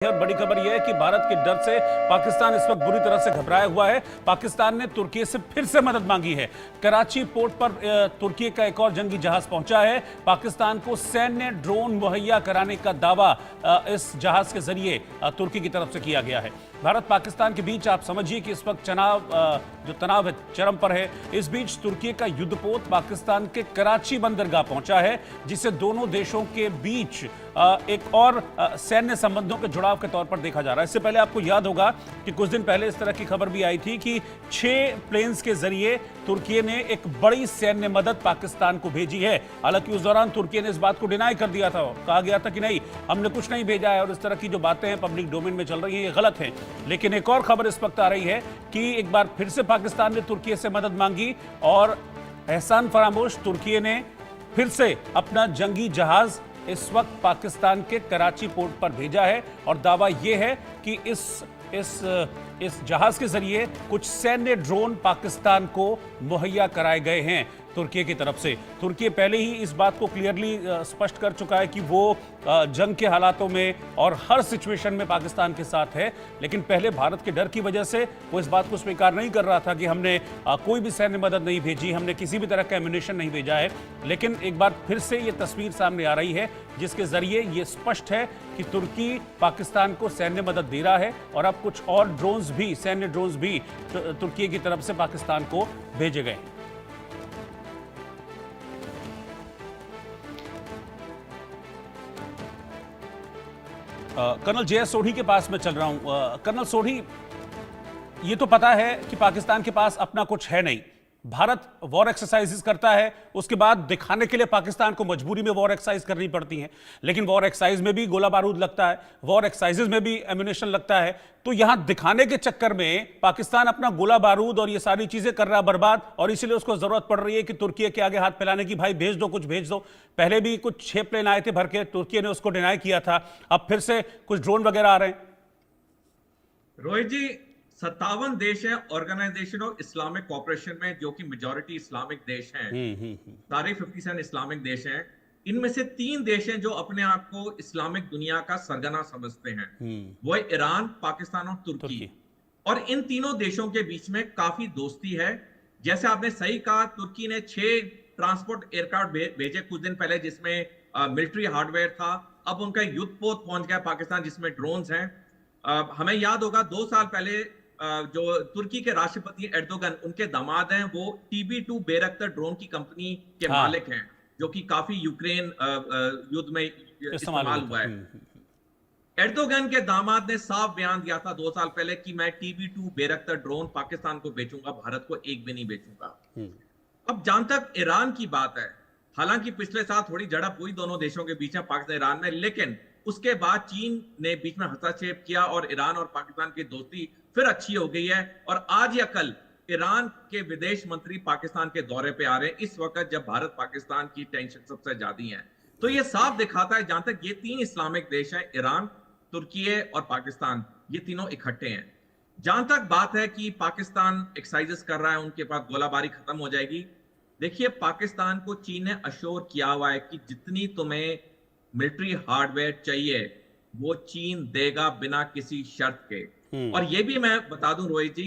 और बड़ी खबर यह है कि भारत के डर से पाकिस्तान इस वक्त बुरी तरह से घबराया हुआ है। पाकिस्तान ने तुर्की से फिर से मदद मांगी है। कराची पोर्ट पर तुर्की का एक और जंगी जहाज पहुंचा है। पाकिस्तान को सैन्य ड्रोन मुहैया कराने का दावा इस जहाज के जरिए तुर्की की तरफ से किया गया है। भारत पाकिस्तान के बीच आप समझिए कि इस वक्त जो तनाव है चरम पर है। इस बीच तुर्की का युद्धपोत पाकिस्तान के कराची बंदरगाह पहुंचा है, जिसे दोनों देशों के बीच एक और सैन्य संबंधों के जुड़ाव के तौर पर देखा जा रहा है। इससे पहले आपको याद होगा कि कुछ दिन पहले इस तरह की खबर भी आई थी कि 6 प्लेन्स के जरिए तुर्की ने एक बड़ी सैन्य मदद पाकिस्तान को भेजी है। हालांकि उस दौरान तुर्की ने इस बात को डिनाई कर दिया था, कहा गया था कि नहीं, हमने कुछ नहीं भेजा है और इस तरह की जो बातें हैं पब्लिक डोमेन में चल रही हैं ये गलत है। लेकिन एक और खबर इस वक्त आ रही है कि एक बार फिर से पाकिस्तान ने तुर्की से मदद मांगी और एहसान फरामोश तुर्की ने फिर से अपना जंगी जहाज इस वक्त पाकिस्तान के कराची पोर्ट पर भेजा है और दावा यह है कि इस जहाज के जरिए कुछ सैन्य ड्रोन पाकिस्तान को मुहैया कराए गए हैं तुर्की की तरफ से। तुर्की पहले ही इस बात को क्लियरली स्पष्ट कर चुका है कि वो जंग के हालातों में और हर सिचुएशन में पाकिस्तान के साथ है, लेकिन पहले भारत के डर की वजह से वो इस बात को स्वीकार नहीं कर रहा था कि हमने कोई भी सैन्य मदद नहीं भेजी, हमने किसी भी तरह का एम्यूनिशन नहीं भेजा है। लेकिन एक बार फिर से ये तस्वीर सामने आ रही है जिसके जरिए ये स्पष्ट है कि तुर्की पाकिस्तान को सैन्य मदद दे रहा है और अब कुछ और ड्रोन्स भी, सैन्य ड्रोन्स भी तुर्की की तरफ से पाकिस्तान को भेजे गए। Colonel JS. सोढ़ी के पास मैं चल रहा हूं। कर्नल सोढ़ी, ये तो पता है कि पाकिस्तान के पास अपना कुछ है नहीं, भारत वॉर एक्सरसाइजेस करता है, उसके बाद दिखाने के लिए पाकिस्तान को मजबूरी में वॉर एक्सरसाइज करनी पड़ती हैं, लेकिन वॉर एक्सरसाइज में भी गोला बारूद लगता है, वॉर एक्सरसाइजेस में भी एम्यूनेशन लगता है। तो यहां दिखाने के चक्कर में पाकिस्तान अपना गोला बारूद और ये सारी चीजें कर रहा है बर्बाद, और इसीलिए उसको जरूरत पड़ रही है कि तुर्की के आगे हाथ फैलाने की, भाई भेज दो, कुछ भेज दो। पहले भी कुछ 6 प्लेन आए थे भर के, तुर्की ने उसको डिनाई किया था, अब फिर से कुछ ड्रोन वगैरह आ रहे हैं। रोहित जी, 57 देश हैं ऑर्गेनाइजेशन ऑफ इस्लामिक कॉपरेशन में, जो कि मेजॉरिटी इस्लामिक देश हैं। सारे 57 इस्लामिक देश हैं। इनमें से 3 देश हैं जो अपने आप को इस्लामिक दुनिया का सरगना समझते हैं। वो है ईरान, पाकिस्तान और तुर्की। और इन तीनों देशों के बीच में काफी दोस्ती है। जैसे आपने सही कहा, तुर्की ने 6 ट्रांसपोर्ट एयरक्राफ्ट भेजे कुछ दिन पहले, जिसमें मिलिट्री हार्डवेयर था। अब उनका युद्धपोत पहुंच गया पाकिस्तान, जिसमें ड्रोन्स हैं। हमें याद होगा 2 साल पहले जो तुर्की के राष्ट्रपति एर्दोगन, उनके दामाद हैं, वो TB2 बेरख्तर ड्रोन की कंपनी के मालिक हैं, जो कि काफी यूक्रेन युद्ध में इस्तेमाल हुआ है। एर्दोगन के दामाद ने साफ बयान दिया था 2 साल पहले कि मैं TB2 बेरख्तर ड्रोन पाकिस्तान को बेचूंगा, भारत को एक भी नहीं बेचूंगा। अब जहां तक ईरान की बात है, हालांकि पिछले साल थोड़ी झड़प हुई दोनों देशों के बीच में, पाकिस्तान ईरान में, लेकिन उसके बाद चीन ने बीच में हस्तक्षेप किया और ईरान और पाकिस्तान की दोस्ती फिर अच्छी हो गई है। और आज या कल ईरान के विदेश मंत्री पाकिस्तान के दौरे पे आ रहे हैं, इस वक्त जब भारत पाकिस्तान की टेंशन सबसे ज्यादा है। तो ये साफ दिखाता है, जहां तक ये 3 इस्लामिक देश हैं, ईरान, तुर्की और पाकिस्तान, ये तीनों इकट्ठे हैं। जहां तक बात है कि पाकिस्तान एक्सरसाइजेस कर रहा है, उनके पास गोलाबारी खत्म हो जाएगी, देखिए पाकिस्तान को चीन ने अश्योर किया हुआ है कि जितनी तुम्हें मिलिट्री हार्डवेयर चाहिए वो चीन देगा बिना किसी शर्त के। और ये भी मैं बता दूं रोहित जी,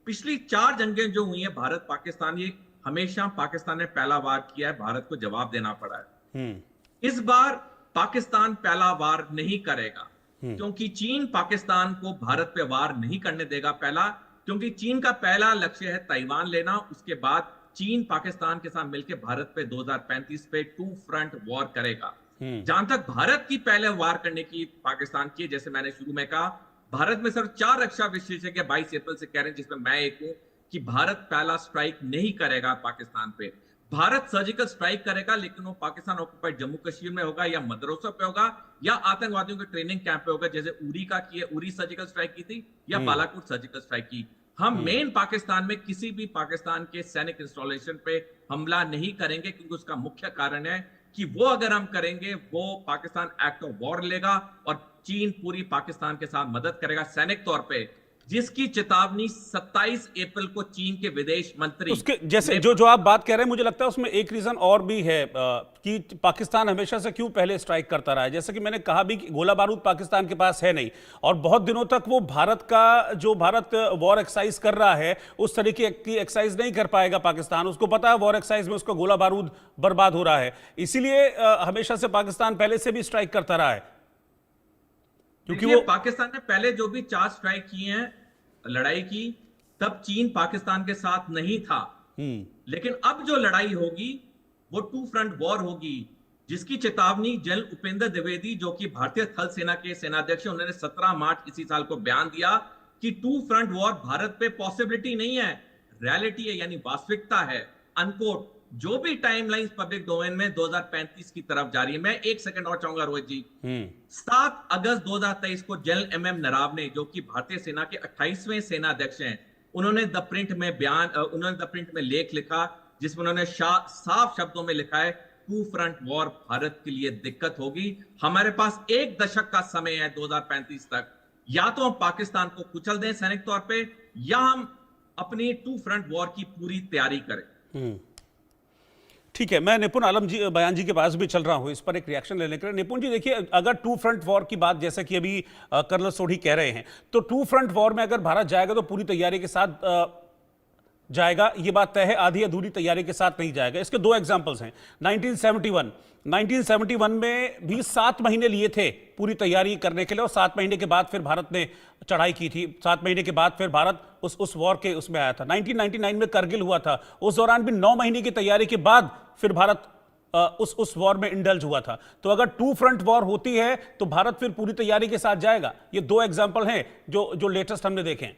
पिछली 4 जंगें जो हुई हैं भारत पाकिस्तान, ये हमेशा पाकिस्तान ने पहला वार किया है, भारत को जवाब देना पड़ा है। इस बार पाकिस्तान पहला वार नहीं करेगा, क्योंकि चीन पाकिस्तान को भारत पे वार नहीं करने देगा पहला, क्योंकि चीन का पहला लक्ष्य है ताइवान लेना। उसके बाद चीन पाकिस्तान के साथ मिलकर भारत पे 2035 पे 2 फ्रंट वॉर करेगा। जहां तक भारत की पहले वार करने की पाकिस्तान की, जैसे मैंने शुरू में कहा, भारत में सिर्फ 4 रक्षा विशेषज्ञ 22 अप्रैल से कह रहे हैं, जिसमें मैं एक हूं, कि भारत पहला स्ट्राइक नहीं करेगा पाकिस्तान पे। भारत सर्जिकल स्ट्राइक करेगा, लेकिन वो पाकिस्तान ऑक्युपाइड जम्मू कश्मीर में होगा, या मदरसों पे होगा, या आतंकवादियों के ट्रेनिंग कैंप पे होगा, जैसे उरी का किया, उरी सर्जिकल स्ट्राइक की थी, या बालाकोट सर्जिकल स्ट्राइक की। हम मेन पाकिस्तान में किसी भी पाकिस्तान के सैनिक इंस्टॉलेशन पे हमला नहीं करेंगे, क्योंकि उसका मुख्य कारण है कि वो अगर हम करेंगे, वो पाकिस्तान एक्ट ऑफ वॉर लेगा और चीन पूरी पाकिस्तान के साथ मदद करेगा सैनिक तौर पे। जिसकी चेतावनी 27 अप्रैल को चीन के विदेश मंत्री उसके जैसे जो आप बात कह रहे हैं, मुझे लगता है उसमें एक रीजन और भी है कि पाकिस्तान हमेशा से क्यों पहले स्ट्राइक करता रहा है। जैसे कि मैंने कहा भी कि गोला बारूद पाकिस्तान के पास है नहीं, और बहुत दिनों तक वो भारत वॉर एक्सरसाइज कर रहा है उस तरीके की एक्सरसाइज नहीं कर पाएगा पाकिस्तान। उसको पता है वॉर एक्सरसाइज में उसका गोला बारूद बर्बाद हो रहा है, इसीलिए हमेशा से पाकिस्तान पहले से भी स्ट्राइक करता रहा है, क्योंकि वो पाकिस्तान ने पहले जो भी 4 स्ट्राइक किए हैं, लड़ाई की, तब चीन पाकिस्तान के साथ नहीं था। लेकिन अब जो लड़ाई होगी वो 2 फ्रंट वॉर होगी, जिसकी चेतावनी जनरल उपेंद्र द्विवेदी जो कि भारतीय थल सेना के सेनाध्यक्ष, उन्होंने 17 मार्च इसी साल को बयान दिया कि 2 फ्रंट वॉर भारत पे पॉसिबिलिटी नहीं है, रियलिटी है, यानी वास्तविकता है, अनकोट। जो भी टाइमलाइंस पब्लिक डोमेन में 2035 की तरफ जा रही है। मैं 1 सेकंड और चाहूंगा रोहित जी। 7 अगस्त 2023 को जनरल एमएम नरावने, जो कि भारतीय सेना के 28वें सेनाध्यक्ष हैं, उन्होंने द प्रिंट में लेख लिखा, जिसमें उन्होंने साफ शब्दों में लिखा है 2 फ्रंट वॉर भारत के लिए दिक्कत होगी। हमारे पास 1 दशक का समय है 2035 तक, या तो हम पाकिस्तान को कुचल दें सैनिक तौर पे, या हम अपनी 2 फ्रंट वॉर की पूरी तैयारी करें। ठीक है, मैं निपुण आलम जी बयान जी के पास भी चल रहा हूं इस पर एक रिएक्शन लेने के लिए। निपुण जी देखिए, अगर 2 फ्रंट वॉर की बात जैसे कि अभी कर्नल सोढ़ी कह रहे हैं, तो 2 फ्रंट वॉर में अगर भारत जाएगा तो पूरी तैयारी के साथ जाएगा, ये बात तय है, आधी अधूरी तैयारी के साथ नहीं जाएगा। इसके 2 एग्जांपल्स हैं। 1971 में भी 7 महीने लिए थे पूरी तैयारी करने के लिए, और 7 महीने के बाद फिर भारत ने चढ़ाई की थी। 7 महीने के बाद फिर भारत उस वॉर के उसमें आया था। 1999 में करगिल हुआ था, उस दौरान भी 9 महीने की तैयारी के बाद फिर भारत उस वॉर में इंडल्ज हुआ था। तो अगर 2 फ्रंट वॉर होती है तो भारत फिर पूरी तैयारी के साथ जाएगा। ये 2 एग्जांपल हैं जो लेटेस्ट हमने देखे हैं।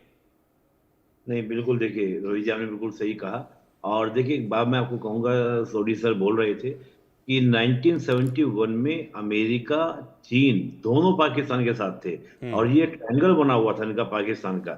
नहीं, बिल्कुल, देखिए रोहित जी, आपने बिल्कुल सही कहा। और देखिए, एक बात मैं आपको कहूंगा, सोडी सर बोल रहे थे कि 1971 में अमेरिका, चीन दोनों पाकिस्तान के साथ थे, और ये ट्रायंगल बना हुआ था इनका पाकिस्तान का।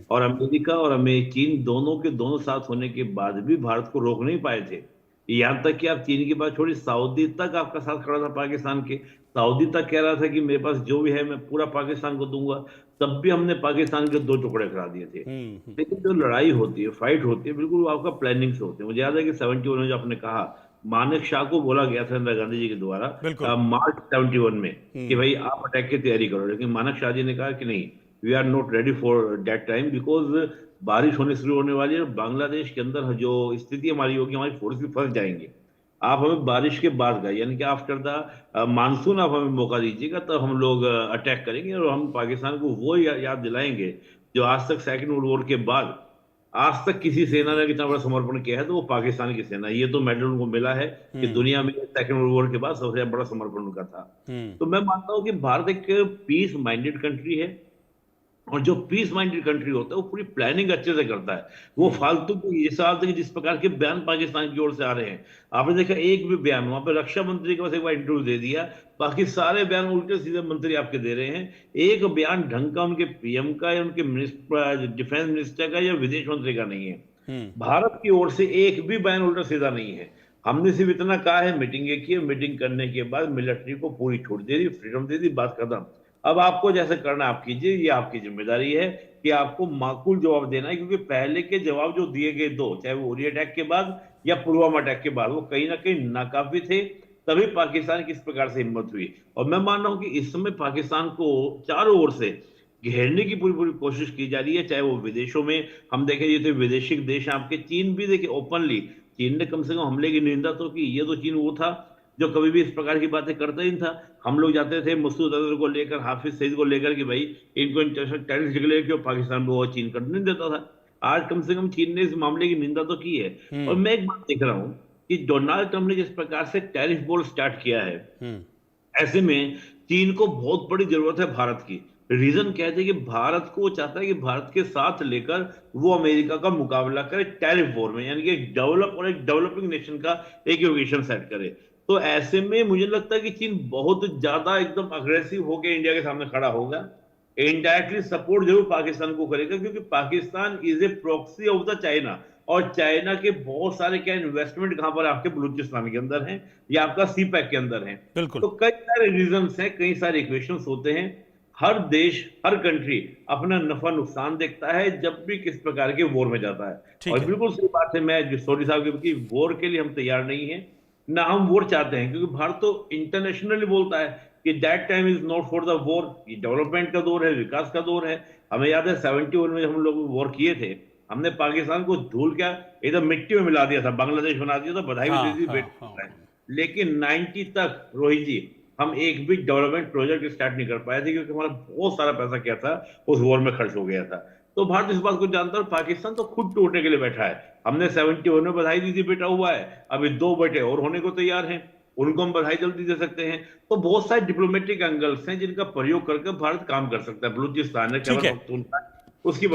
और अमेरिका और चीन दोनों के दोनों साथ होने के बाद भी भारत को रोक नहीं पाए थे। यहां तक कि आप चीन की बात छोड़ी, सऊदी तक आपका साथ खड़ा था पाकिस्तान के। सऊदी तक कह रहा था कि मेरे पास जो भी है मैं पूरा पाकिस्तान को दूंगा, तब भी हमने पाकिस्तान के 2 टुकड़े करा दिए थे। लेकिन जो लड़ाई होती है, फाइट होती है, बिल्कुल आपका प्लानिंग से होती है। मुझे याद है कि 71 में जो आपने कहा, मानेक शाह को बोला गया था इंदिरा गांधी जी के द्वारा मार्च 71 में कि भाई आप अटैक की तैयारी करो, लेकिन मानेक शाह जी ने कहा कि नहीं, we are not ready for that time, because बारिश होने शुरू होने वाली है, बांग्लादेश के अंदर जो स्थिति हमारी होगी, हमारी फोर्स भी फंस जाएंगे। आप हमें बारिश के बाद का, यानी कि आफ्टर द मानसून आप हमें मौका दीजिएगा, तब हम लोग अटैक करेंगे, और हम पाकिस्तान को वो याद दिलाएंगे जो आज तक सेकंड वर्ल्ड वॉर के बाद आज तक किसी सेना ने इतना बड़ा समर्पण किया है, तो वो पाकिस्तान की सेना। ये तो मेडल उनको मिला है कि दुनिया में सेकंड वर्ल्ड वॉर के बाद सबसे बड़ा समर्पण उनका था। तो मैं मानता हूं कि भारत एक पीस माइंडेड कंट्री है, और जो पीस माइंडेड कंट्री होता है वो पूरी प्लानिंग अच्छे से करता है। वो फालतू जिस प्रकार के बयान पाकिस्तान की ओर से आ रहे हैं, आपने देखा एक भी बयान वहां पे रक्षा मंत्री के पास एक बार इंटरव्यू दे दिया, बाकी सारे बयान उल्टे सीधे मंत्री आपके दे रहे हैं। एक बयान ढंग का उनके पीएम का या उनके डिफेंस मिनिस्टर का या विदेश मंत्री का नहीं है। भारत की ओर से एक भी बयान उल्टा सीधा नहीं है। हमने सिर्फ इतना कहा है, मीटिंग की, मीटिंग करने के बाद मिलिट्री को पूरी छूट दे दी, फ्रीडम दे दी, बात खत्म। अब आपको जैसे करना आप कीजिए, ये आपकी जिम्मेदारी है कि आपको माकूल जवाब देना है, क्योंकि पहले के जवाब जो दिए गए 2, चाहे वो उरी अटैक के बाद या पुलवामा अटैक के बाद, वो कहीं ना कहीं नाकाफी थे। तभी पाकिस्तान की इस प्रकार से हिम्मत हुई। और मैं मान रहा हूं कि इस समय पाकिस्तान को चारों ओर से घेरने की पूरी कोशिश की जा रही है, चाहे वो विदेशों में हम देखें, ये तो विदेशी देश आपके, चीन भी देखिए ओपनली, चीन ने कम से कम हमले की निंदा तो की। ये तो चीन वो था जो कभी भी इस प्रकार की बातें करता ही नहीं था। हम लोग जाते थे मसूद अजहर को लेकर, हाफिज सईद को लेकर कि भाई इनको इंटरनेशनल टेररिस्ट डिक्लेयर क्यों, पाकिस्तान में वो चीन करने नहीं देता था। आज कम से कम चीन ने इस मामले की निंदा तो की है। और मैं एक बात देख रहा हूं कि डोनाल्ड ट्रंप ने जिस प्रकार से टैरिफ वॉर स्टार्ट किया है, ऐसे में चीन को बहुत बड़ी जरूरत है भारत की। रीजन कहते हैं कि भारत को चाहता है कि भारत के साथ लेकर वो अमेरिका का मुकाबला करे टैरिफ वॉर में, यानी कि एक डेवलप और एक डेवलपिंग नेशन का एक इक्वेशन सेट करे। तो ऐसे में मुझे लगता है कि चीन बहुत ज्यादा एकदम अग्रेसिव होकर इंडिया के सामने खड़ा होगा। इनडायरेक्टली सपोर्ट जरूर पाकिस्तान को करेगा, क्योंकि Pakistan is a proxy of the China, और चाइना के बहुत सारे क्या इन्वेस्टमेंट कहां पर आपके बलूचिस्तान के अंदर हैं या आपका सीपैक के अंदर हैं। तो कई सारे रीजंस हैं, कई सारे इक्वेशंस होते हैं। हर देश, हर कंट्री अपना नफा नुकसान देखता है जब भी किस प्रकार के वॉर में जाता है। ठीक और है। बिल्कुल सही बात है, मैं सोडी साहब की वॉर के लिए हम तैयार नहीं है, ना हम वॉर चाहते हैं, क्योंकि भारत तो इंटरनेशनली बोलता है कि that time is not for the war. ये डेवलपमेंट का दौर है, विकास का दौर है। हमें याद है 71 में हम लोग वॉर किए थे, हमने पाकिस्तान को धूल क्या एकदम मिट्टी में मिला दिया था, बांग्लादेश बना दिया था, बधाई भी हाँ दे दी, हाँ बेटा हाँ। है। लेकिन 90 तक रोहित जी हम एक भी डेवलपमेंट प्रोजेक्ट स्टार्ट नहीं कर पाए थे, क्योंकि हमारा बहुत सारा पैसा क्या था उस वॉर में खर्च हो गया था। तो भारत इस बात को जानता है, और पाकिस्तान तो खुद टूटने के लिए बैठा है। हमने 71 में बधाई दी थी, बेटा हुआ है, अभी 2 बेटे और होने को तैयार हैं, उनको हम बधाई जल्दी दे सकते हैं। तो बहुत सारे डिप्लोमेटिक एंगल्स हैं जिनका प्रयोग करके भारत काम कर सकता है। बलूचिस्तान है, ठीक खैबर है। पख्तूनख्वा, उसकी